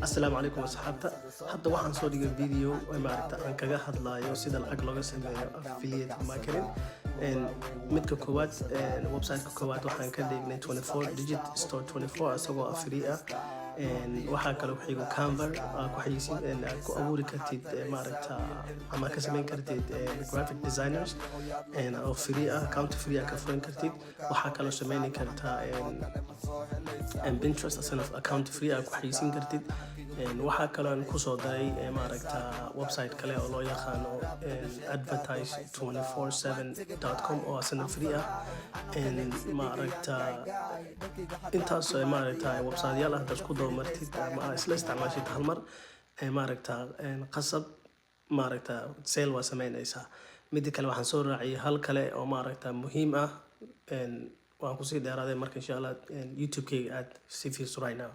السلام عليكم أصحابتا hadda waxaan soo dhigay video maaragta aan kaga hadlayo sida lacag looga sameeyo affiliate marketing midka koowaad website-ka koowaad waxaan ka dhignay 24 digit store 24 asagoo free ah waxaa kale ku xigo Canva ku xayisiin ku abuuri kartid maaragta ama ka sameyn kartid graphic designers oo free ah account free ah ka furan kartid waxaa kale sameyn kartaa Pinterest asana account free ah ku xayisiin kartid waxaa kale aan ku soo daray maaragta website kale oo loo yaqaano advertise247.com oo asana free ah maaragta intaas maaragta website yaal ah dadku doomartid ama isla isticmaashid hal mar maaragta qasab maaragta sale waa sameynaysaa mid kale waxaan soo raaciyay hal kale oo maaragta muhiim ah waan ku sii dheeraaday marka insha Allah YouTube-kayga aad si fiican right now